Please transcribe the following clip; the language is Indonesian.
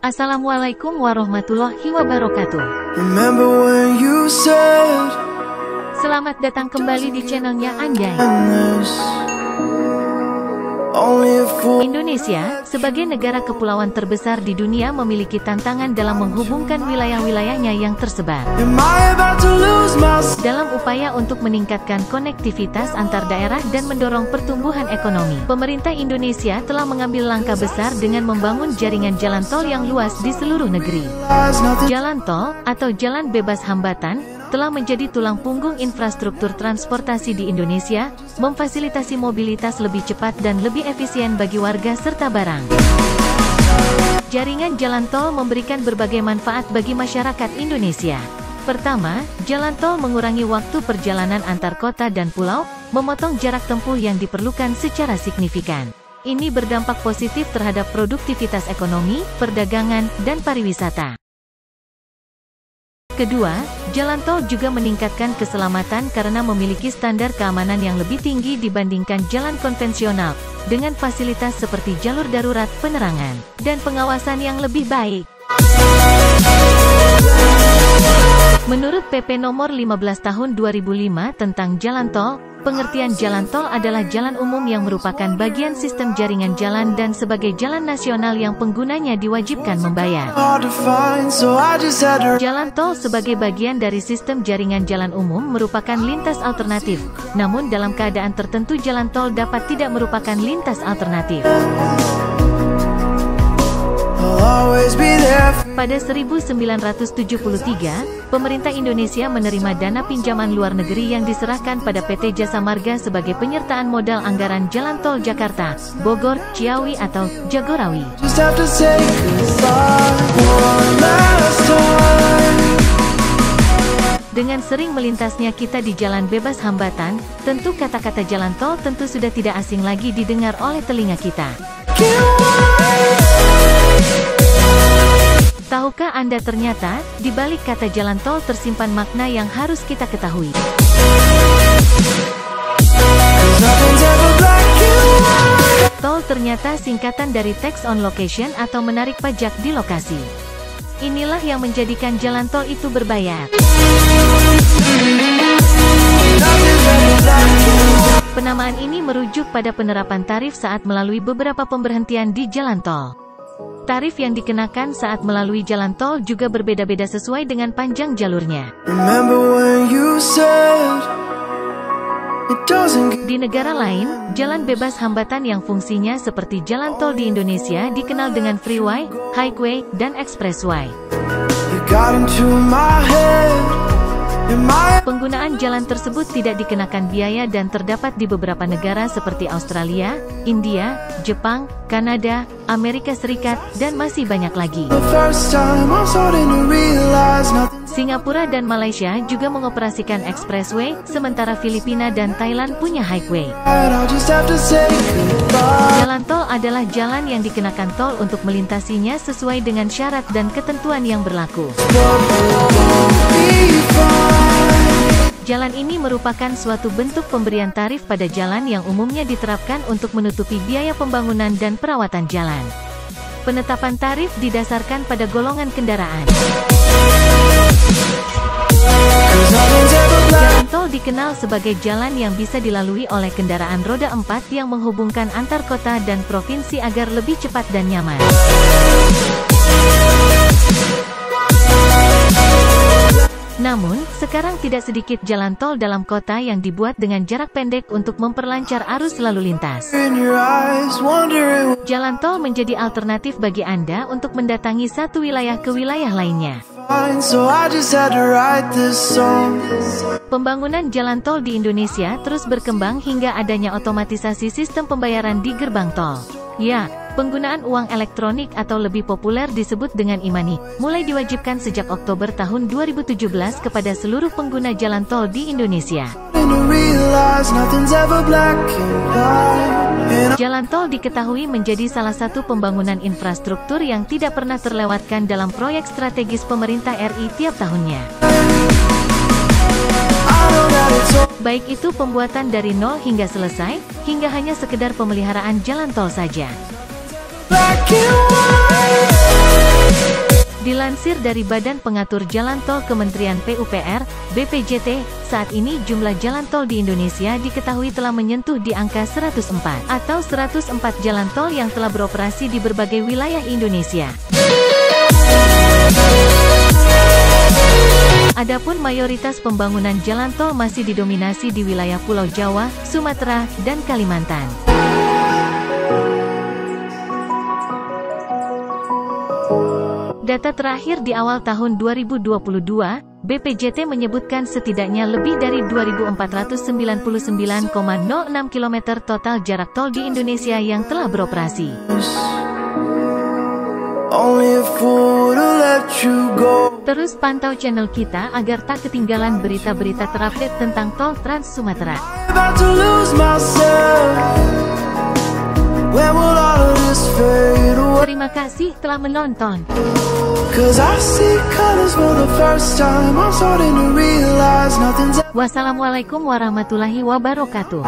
Assalamualaikum warahmatullahi wabarakatuh. Remember when you said Selamat datang kembali di channelnya Anjay. only a fool. Indonesia, sebagai negara kepulauan terbesar di dunia, memiliki tantangan dalam menghubungkan wilayah-wilayahnya yang tersebar. Am I about to lose myself? Dalam upaya untuk meningkatkan konektivitas antar daerah dan mendorong pertumbuhan ekonomi, pemerintah Indonesia telah mengambil langkah besar dengan membangun jaringan jalan tol yang luas di seluruh negeri. Jalan tol, atau jalan bebas hambatan, telah menjadi tulang punggung infrastruktur transportasi di Indonesia, memfasilitasi mobilitas lebih cepat dan lebih efisien bagi warga serta barang. Jaringan jalan tol memberikan berbagai manfaat bagi masyarakat Indonesia. Pertama, jalan tol mengurangi waktu perjalanan antar kota dan pulau, memotong jarak tempuh yang diperlukan secara signifikan. Ini berdampak positif terhadap produktivitas ekonomi, perdagangan, dan pariwisata. Kedua, jalan tol juga meningkatkan keselamatan karena memiliki standar keamanan yang lebih tinggi dibandingkan jalan konvensional, dengan fasilitas seperti jalur darurat, penerangan, dan pengawasan yang lebih baik. Menurut PP nomor 15 tahun 2005 tentang jalan tol, pengertian jalan tol adalah jalan umum yang merupakan bagian sistem jaringan jalan dan sebagai jalan nasional yang penggunanya diwajibkan membayar. Hard to find, so I just had to. Jalan tol sebagai bagian dari sistem jaringan jalan umum merupakan lintas alternatif, namun dalam keadaan tertentu jalan tol dapat tidak merupakan lintas alternatif. I'll always be there. Pada 1973, pemerintah Indonesia menerima dana pinjaman luar negeri yang diserahkan pada PT Jasa Marga sebagai penyertaan modal anggaran Jalan Tol Jakarta, Bogor, Ciawi atau Jagorawi. Just have to say goodbye one last time. Dengan sering melintasnya kita di jalan bebas hambatan, tentu kata-kata jalan tol tentu sudah tidak asing lagi didengar oleh telinga kita. Tahukah Anda ternyata, di balik kata jalan tol tersimpan makna yang harus kita ketahui. Nothing's ever black and white. Tol ternyata singkatan dari tax on location atau menarik pajak di lokasi. Inilah yang menjadikan jalan tol itu berbayar. Penamaan ini merujuk pada penerapan tarif saat melalui beberapa pemberhentian di jalan tol. Tarif yang dikenakan saat melalui jalan tol juga berbeda-beda sesuai dengan panjang jalurnya. Remember when you said it doesn't get. Di negara lain, jalan bebas hambatan yang fungsinya seperti jalan tol di Indonesia dikenal dengan freeway, highway, dan expressway. You got into my head. Am I Penggunaan jalan tersebut tidak dikenakan biaya dan terdapat di beberapa negara seperti Australia, India, Jepang, Kanada, Amerika Serikat, dan masih banyak lagi. the first time I'm starting to realize nothing. Singapura dan Malaysia juga mengoperasikan expressway, sementara Filipina dan Thailand punya highway. I'll just have to say goodbye. Jalan tol adalah jalan yang dikenakan tol untuk melintasinya sesuai dengan syarat dan ketentuan yang berlaku. Be fine. Jalan ini merupakan suatu bentuk pemberian tarif pada jalan yang umumnya diterapkan untuk menutupi biaya pembangunan dan perawatan jalan. Penetapan tarif didasarkan pada golongan kendaraan. Jalan tol dikenal sebagai jalan yang bisa dilalui oleh kendaraan roda 4 yang menghubungkan antar kota dan provinsi agar lebih cepat dan nyaman. Namun, sekarang tidak sedikit jalan tol dalam kota yang dibuat dengan jarak pendek untuk memperlancar arus lalu lintas. In your eyes, wondering Jalan tol menjadi alternatif bagi Anda untuk mendatangi satu wilayah ke wilayah lainnya. fine, so I just had to write this song. Pembangunan jalan tol di Indonesia terus berkembang hingga adanya otomatisasi sistem pembayaran di gerbang tol. Ya, penggunaan uang elektronik atau lebih populer disebut dengan e-money, mulai diwajibkan sejak Oktober tahun 2017 kepada seluruh pengguna jalan tol di Indonesia. And to realize nothing's ever black and white. And Jalan tol diketahui menjadi salah satu pembangunan infrastruktur yang tidak pernah terlewatkan dalam proyek strategis pemerintah RI tiap tahunnya. I know that it's all Baik itu pembuatan dari nol hingga selesai, hingga hanya sekedar pemeliharaan jalan tol saja. black and white. Dilansir dari Badan Pengatur Jalan Tol Kementerian PUPR, BPJT, saat ini jumlah jalan tol di Indonesia diketahui telah menyentuh di angka 104, atau 104 jalan tol yang telah beroperasi di berbagai wilayah Indonesia. Adapun mayoritas pembangunan jalan tol masih didominasi di wilayah Pulau Jawa, Sumatera, dan Kalimantan. Data terakhir di awal tahun 2022, BPJT menyebutkan setidaknya lebih dari 2.499,06 km total jarak tol di Indonesia yang telah beroperasi. Terus pantau channel kita agar tak ketinggalan berita-berita terupdate tentang tol Trans Sumatera. Terima kasih telah menonton. Wassalamualaikum warahmatullahi wabarakatuh.